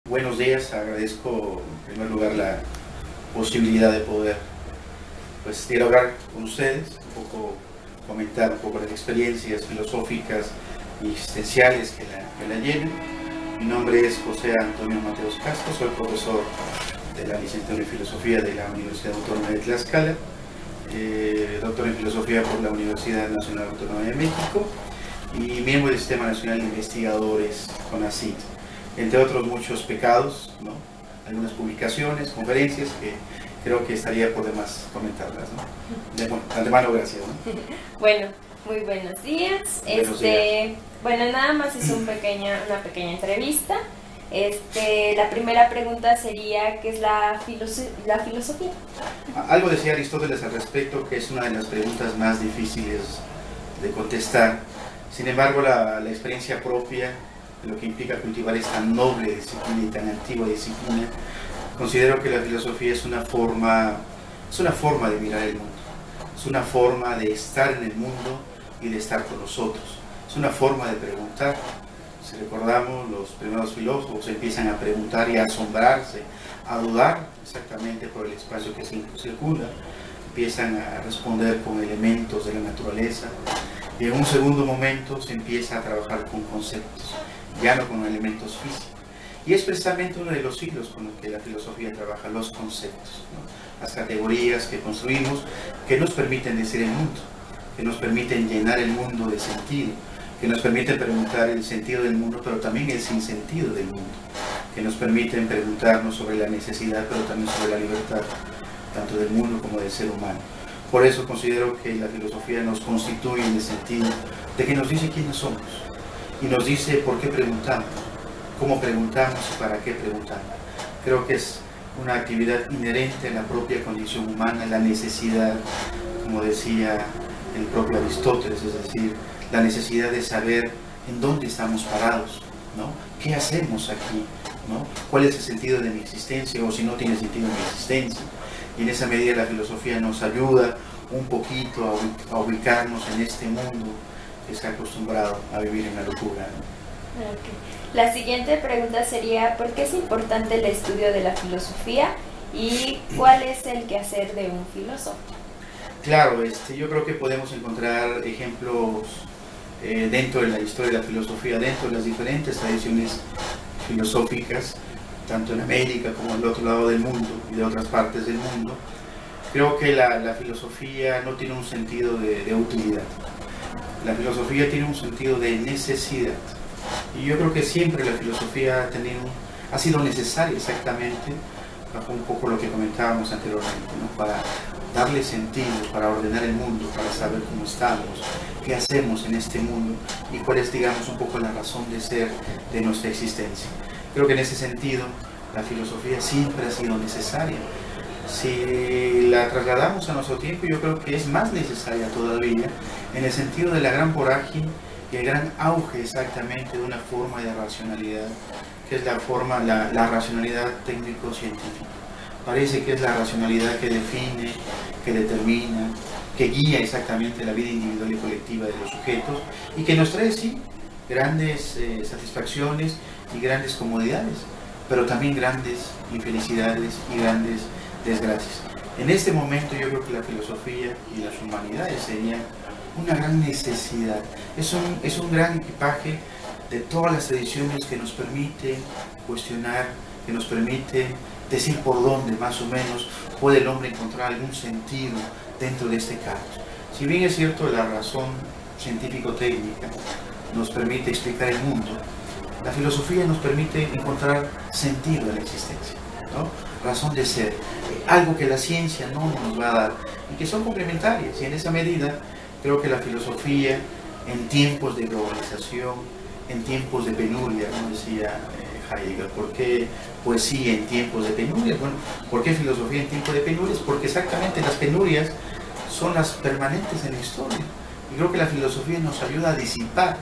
Buenos días, agradezco en primer lugar la posibilidad de poder dialogar con ustedes, un poco comentar un poco las experiencias filosóficas y existenciales que la llenan. Mi nombre es José Antonio Mateos Castro, soy profesor de la licenciatura en Filosofía de la Universidad Autónoma de Tlaxcala, doctor en Filosofía por la Universidad Nacional Autónoma de México y miembro del Sistema Nacional de Investigadores CONACYT. Entre otros muchos pecados, ¿no? Algunas publicaciones, conferencias que creo que estaría por demás comentarlas, ¿no? De antemano, gracias, ¿no? Bueno, muy buenos días. Bueno, nada más es una pequeña entrevista. La primera pregunta sería, ¿qué es la filosofía? Algo decía Aristóteles al respecto, que es una de las preguntas más difíciles de contestar. Sin embargo, la experiencia propia, lo que implica cultivar esta noble disciplina y tan antigua disciplina, considero que la filosofía es una forma de mirar el mundo, es una forma de estar en el mundo y de estar con nosotros, es una forma de preguntar. Si recordamos, los primeros filósofos empiezan a preguntar y a asombrarse, a dudar exactamente por el espacio que circunda, empiezan a responder con elementos de la naturaleza y en un segundo momento se empieza a trabajar con conceptos, ya no con elementos físicos. Y es precisamente uno de los siglos con los que la filosofía trabaja, los conceptos, ¿no? Las categorías que construimos, que nos permiten decir el mundo, que nos permiten llenar el mundo de sentido, que nos permiten preguntar el sentido del mundo, pero también el sinsentido del mundo, que nos permiten preguntarnos sobre la necesidad, pero también sobre la libertad, tanto del mundo como del ser humano. Por eso considero que la filosofía nos constituye en el sentido de que nos dice quiénes somos, y nos dice por qué preguntamos, cómo preguntamos y para qué preguntamos. Creo que es una actividad inherente a la propia condición humana, la necesidad, como decía el propio Aristóteles, es decir, la necesidad de saber en dónde estamos parados, ¿no? ¿Qué hacemos aquí? ¿No? ¿Cuál es el sentido de mi existencia o si no tiene sentido mi existencia? Y en esa medida la filosofía nos ayuda un poquito a ubicarnos en este mundo que está acostumbrado a vivir en la locura, ¿no? Okay. La siguiente pregunta sería, ¿por qué es importante el estudio de la filosofía y cuál es el quehacer de un filósofo? Claro, yo creo que podemos encontrar ejemplos dentro de la historia de la filosofía, dentro de las diferentes tradiciones filosóficas, tanto en América como en el otro lado del mundo y de otras partes del mundo. Creo que la filosofía no tiene un sentido de utilidad. La filosofía tiene un sentido de necesidad. Y yo creo que siempre la filosofía ha sido necesaria exactamente bajo un poco lo que comentábamos anteriormente, ¿no? Para darle sentido, para ordenar el mundo, para saber cómo estamos, qué hacemos en este mundo y cuál es, digamos, un poco la razón de ser de nuestra existencia. Creo que en ese sentido la filosofía siempre ha sido necesaria. Si la trasladamos a nuestro tiempo, yo creo que es más necesaria todavía, en el sentido de la gran vorágine y el gran auge exactamente de una forma de racionalidad, que es la racionalidad técnico-científica. Parece que es la racionalidad que define, que determina, que guía exactamente la vida individual y colectiva de los sujetos y que nos trae, sí, grandes satisfacciones y grandes comodidades, pero también grandes infelicidades y grandes desgracias. En este momento yo creo que la filosofía y las humanidades serían una gran necesidad. Es un gran equipaje de todas las tradiciones que nos permiten cuestionar, que nos permiten decir por dónde más o menos puede el hombre encontrar algún sentido dentro de este caos. Si bien es cierto, la razón científico-técnica nos permite explicar el mundo, la filosofía nos permite encontrar sentido en la existencia, ¿no? Razón de ser, algo que la ciencia no nos va a dar y que son complementarias, y en esa medida creo que la filosofía en tiempos de globalización, en tiempos de penuria, como decía Heidegger, ¿por qué poesía en tiempos de penurias? Bueno, ¿por qué filosofía en tiempos de penurias? Porque exactamente las penurias son las permanentes en la historia, y creo que la filosofía nos ayuda a disipar,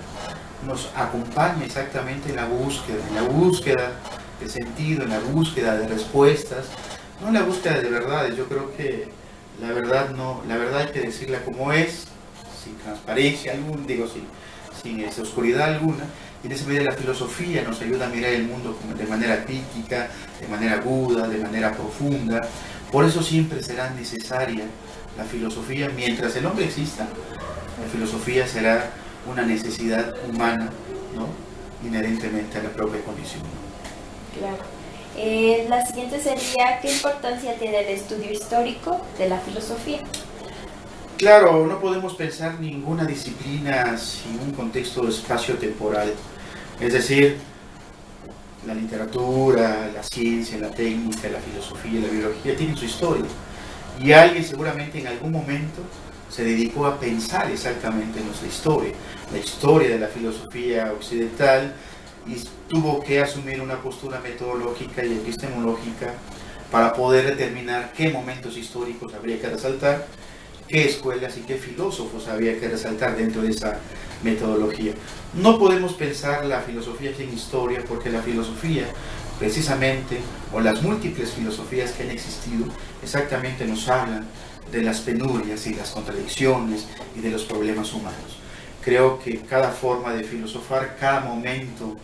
nos acompaña exactamente en la búsqueda de sentido, en la búsqueda de respuestas, no en la búsqueda de verdades. Yo creo que la verdad hay que decirla como es, sin transparencia alguna, sin esa oscuridad alguna, y en esa medida la filosofía nos ayuda a mirar el mundo de manera crítica, de manera aguda, de manera profunda. Por eso siempre será necesaria la filosofía. Mientras el hombre exista, la filosofía será una necesidad humana, ¿no?, inherentemente a la propia condición. Claro. La siguiente sería, ¿qué importancia tiene el estudio histórico de la filosofía? Claro, no podemos pensar ninguna disciplina sin un contexto espacio-temporal. Es decir, la literatura, la ciencia, la técnica, la filosofía, la biología tienen su historia. Y alguien seguramente en algún momento se dedicó a pensar exactamente en nuestra historia, la historia de la filosofía occidental, y tuvo que asumir una postura metodológica y epistemológica para poder determinar qué momentos históricos habría que resaltar, qué escuelas y qué filósofos había que resaltar dentro de esa metodología. No podemos pensar la filosofía sin historia, porque la filosofía, precisamente, o las múltiples filosofías que han existido, exactamente nos hablan de las penurias y las contradicciones y de los problemas humanos. Creo que cada forma de filosofar, cada momento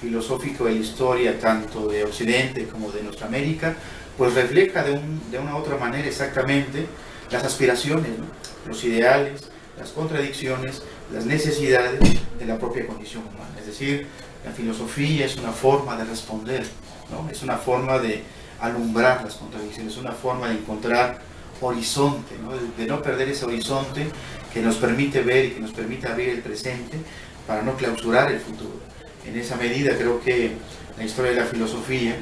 filosófico de la historia, tanto de Occidente como de nuestra América, pues refleja de una u otra manera exactamente las aspiraciones, ¿no?, los ideales, las contradicciones, las necesidades de la propia condición humana. Es decir, la filosofía es una forma de responder, ¿no?, es una forma de alumbrar las contradicciones, es una forma de encontrar horizonte, ¿no?, de no perder ese horizonte que nos permite ver y que nos permite abrir el presente para no clausurar el futuro. En esa medida creo que la historia de la filosofía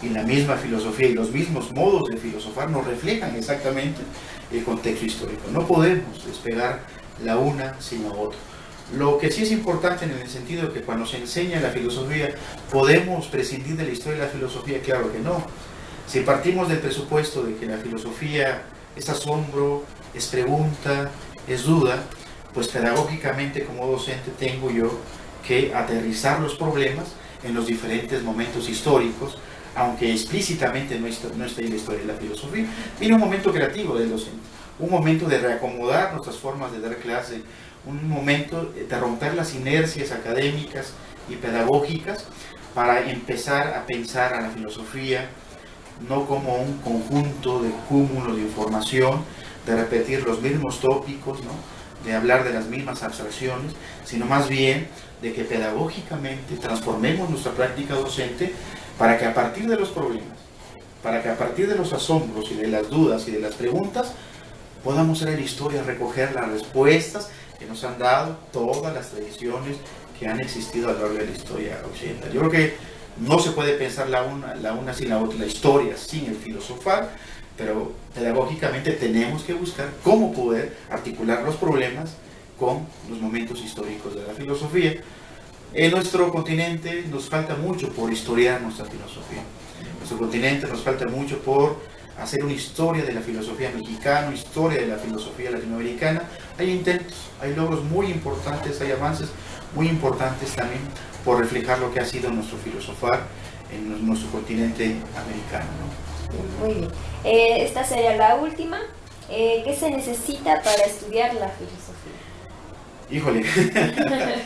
y la misma filosofía y los mismos modos de filosofar nos reflejan exactamente el contexto histórico. No podemos despegar la una sin la otra. Lo que sí es importante en el sentido de que cuando se enseña la filosofía, ¿podemos prescindir de la historia de la filosofía? Claro que no. Si partimos del presupuesto de que la filosofía es asombro, es pregunta, es duda, pues pedagógicamente como docente tengo yo que aterrizar los problemas en los diferentes momentos históricos, aunque explícitamente no esté en la historia de la filosofía. Viene un momento creativo del docente, un momento de reacomodar nuestras formas de dar clase, un momento de romper las inercias académicas y pedagógicas para empezar a pensar a la filosofía no como un conjunto de cúmulo de información, de repetir los mismos tópicos, ¿no?, de hablar de las mismas abstracciones, sino más bien de que pedagógicamente transformemos nuestra práctica docente para que a partir de los problemas, para que a partir de los asombros y de las dudas y de las preguntas, podamos ir a la historia a recoger las respuestas que nos han dado todas las tradiciones que han existido a lo largo de la historia occidental. Yo creo que No se puede pensar la una sin la otra, la historia sin el filosofar, pero pedagógicamente tenemos que buscar cómo poder articular los problemas con los momentos históricos de la filosofía. En nuestro continente nos falta mucho por historiar nuestra filosofía. En nuestro continente nos falta mucho por hacer una historia de la filosofía mexicana, una historia de la filosofía latinoamericana. Hay intentos, hay logros muy importantes, hay avances muy importantes también por reflejar lo que ha sido nuestro filosofar en nuestro continente americano, ¿no? Muy bien. Esta sería la última. ¿Qué se necesita para estudiar la filosofía? Híjole,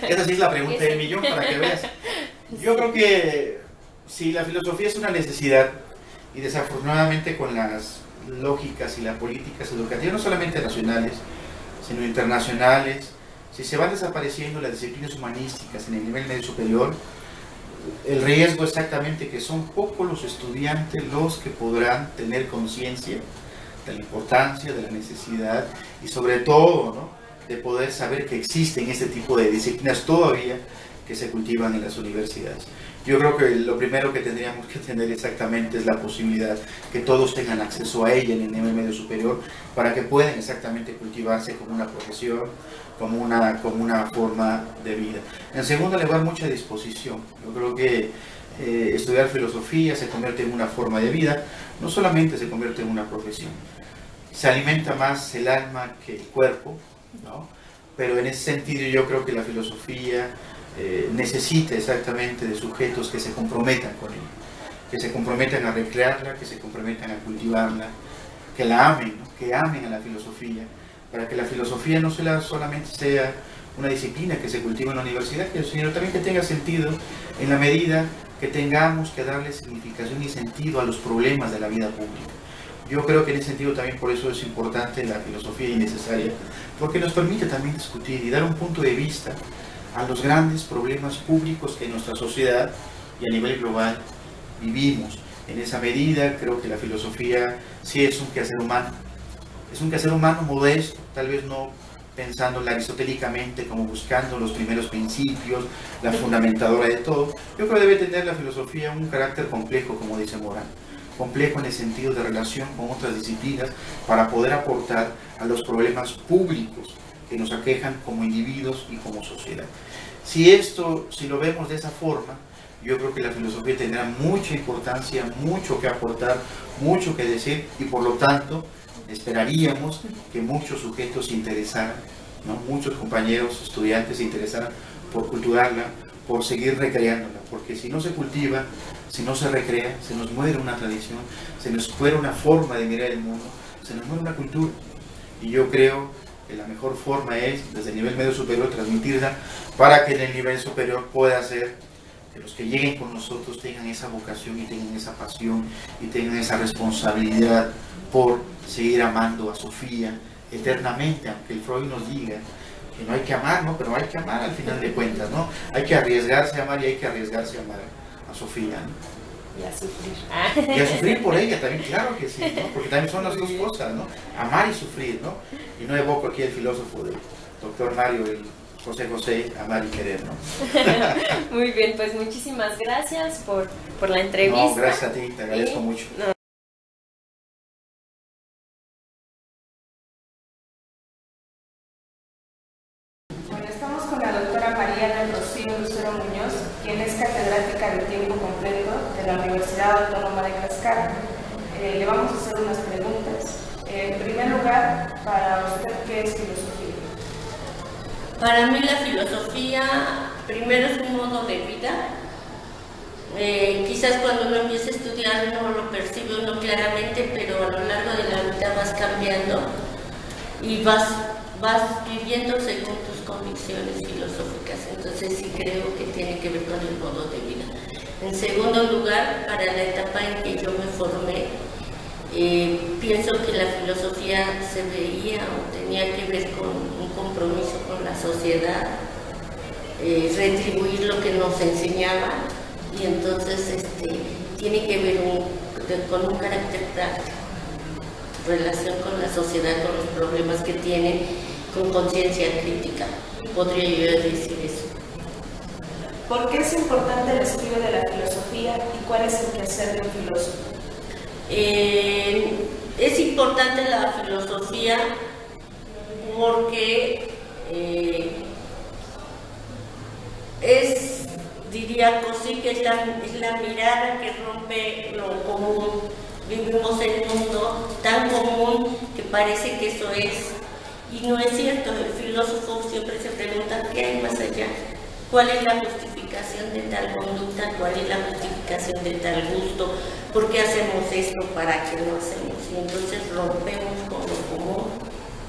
esa sí es la pregunta del millón, para que veas. Yo creo que si la filosofía es una necesidad, y desafortunadamente con las lógicas y las políticas educativas, no solamente nacionales, sino internacionales, si se van desapareciendo las disciplinas humanísticas en el nivel medio superior, el riesgo exactamente que son pocos los estudiantes los que podrán tener conciencia de la importancia, de la necesidad y sobre todo, ¿no?, de poder saber que existen este tipo de disciplinas todavía que se cultivan en las universidades. Yo creo que lo primero que tendríamos que tener exactamente es la posibilidad que todos tengan acceso a ella en el nivel medio superior para que puedan exactamente cultivarse como una profesión, como una forma de vida. En segundo lugar, mucha disposición. Yo creo que estudiar filosofía se convierte en una forma de vida, no solamente se convierte en una profesión. Se alimenta más el alma que el cuerpo, ¿no? Pero en ese sentido yo creo que la filosofía necesita exactamente de sujetos que se comprometan con ella, que se comprometan a recrearla, que se comprometan a cultivarla, que la amen, ¿no?, que amen a la filosofía, para que la filosofía no solamente sea una disciplina que se cultiva en la universidad, sino también que tenga sentido en la medida que tengamos que darle significación y sentido a los problemas de la vida pública. Yo creo que en ese sentido también por eso es importante la filosofía y necesaria, porque nos permite también discutir y dar un punto de vista a los grandes problemas públicos que en nuestra sociedad y a nivel global vivimos. En esa medida creo que la filosofía sí es un quehacer humano. Es un quehacer humano modesto, tal vez no pensándola aristotélicamente como buscando los primeros principios, la fundamentadora de todo. Yo creo que debe tener la filosofía un carácter complejo, como dice Morán. Complejo en el sentido de relación con otras disciplinas para poder aportar a los problemas públicos que nos aquejan como individuos y como sociedad. Si lo vemos de esa forma, yo creo que la filosofía tendrá mucha importancia, mucho que aportar, mucho que decir y por lo tanto esperaríamos que muchos sujetos se interesaran, ¿no?, muchos compañeros, estudiantes se interesaran por cultivarla, por seguir recreándola, porque si no se cultiva, si no se recrea, se nos muere una tradición, se nos muere una forma de mirar el mundo, se nos muere una cultura. Y yo creo que la mejor forma es, desde el nivel medio superior, transmitirla para que en el nivel superior pueda ser que los que lleguen con nosotros tengan esa vocación y tengan esa pasión y tengan esa responsabilidad por seguir amando a Sofía eternamente, aunque el Freud nos diga que no hay que amar, ¿no?, pero hay que amar al final de cuentas, ¿no? Hay que arriesgarse a amar y hay que arriesgarse a amar a Sofía, ¿no? Y a sufrir. Y a sufrir por ella también, claro que sí, ¿no? Porque también son las dos cosas, ¿no? Amar y sufrir, ¿no? Y no evoco aquí el filósofo del doctor Mario, el José, amar y querer, ¿no? Muy bien, pues muchísimas gracias por la entrevista. No, gracias a ti, te agradezco mucho. Bueno, estamos con la doctora María del Rocío Lucero Muñoz, quien es catedrática de tiempo completo de la Universidad Autónoma de Tlaxcala. Le vamos a hacer unas preguntas. En primer lugar, para usted, ¿qué es filosofía? Para mí la filosofía, primero es un modo de vida. Quizás cuando uno empieza a estudiar no lo percibe uno claramente, pero a lo largo de la vida vas cambiando y vas viviendo según tus convicciones filosóficas. Entonces sí creo que tiene que ver con el modo de vida. En segundo lugar, para la etapa en que yo me formé, pienso que la filosofía se veía o tenía que ver con un compromiso con la sociedad, retribuir lo que nos enseñaban, y entonces tiene que ver con un carácter práctico, relación con la sociedad, con los problemas que tiene, con conciencia crítica. Podría yo decir eso. ¿Por qué es importante el estudio de la filosofía y cuál es el quehacer de un filósofo? Es importante la filosofía porque diría Cosí, que es la mirada que rompe lo común. Vivimos en un mundo tan común que parece que eso es, y no es cierto. El filósofo siempre se pregunta qué hay más allá, cuál es la justificación de tal conducta, cuál es la justificación de tal gusto, por qué hacemos esto, para qué lo hacemos, y entonces rompemos con lo común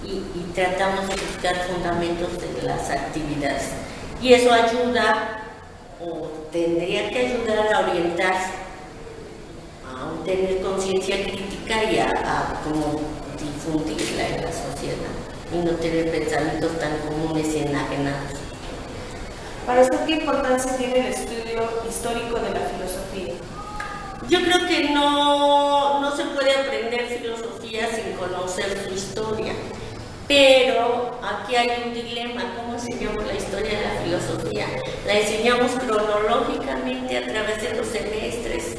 y tratamos de buscar fundamentos de las actividades, y eso ayuda, o tendría que ayudar, a orientarse, a tener conciencia crítica y a como difundirla en la sociedad y no tener pensamientos tan comunes y enajenados. Para usted, ¿qué importancia tiene el estudio histórico de la filosofía? Yo creo que no se puede aprender filosofía sin conocer su historia, pero aquí hay un dilema. ¿Cómo enseñamos la historia de la filosofía? La enseñamos cronológicamente a través de los semestres,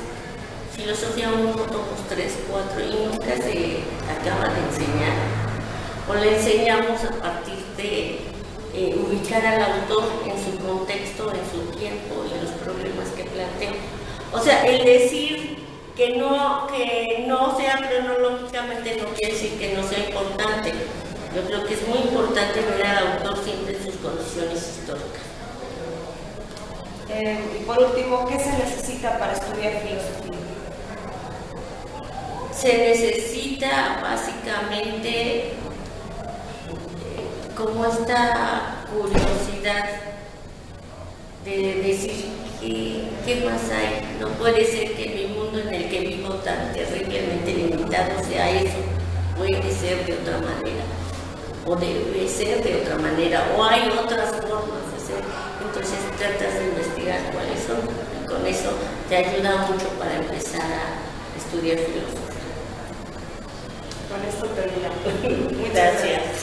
filosofía 1, 2, 3, 4, y nunca se acaba de enseñar, o la enseñamos a partir de ubicar al autor en su contexto, en su tiempo y los problemas que plantea. O sea, el decir que no sea cronológicamente no quiere decir que no sea importante. Yo creo que es muy importante ver al autor siempre en sus condiciones históricas. Y por último, ¿qué se necesita para estudiar filosofía? Se necesita básicamente como esta curiosidad de decir ¿qué más hay? No puede ser que mi mundo en el que vivo tan terriblemente limitado sea eso. Puede ser de otra manera, o debe ser de otra manera, o hay otras formas de ser. Entonces tratas de investigar cuáles son, y con eso te ayuda mucho para empezar a estudiar filosofía. Con esto terminamos. Muchas gracias.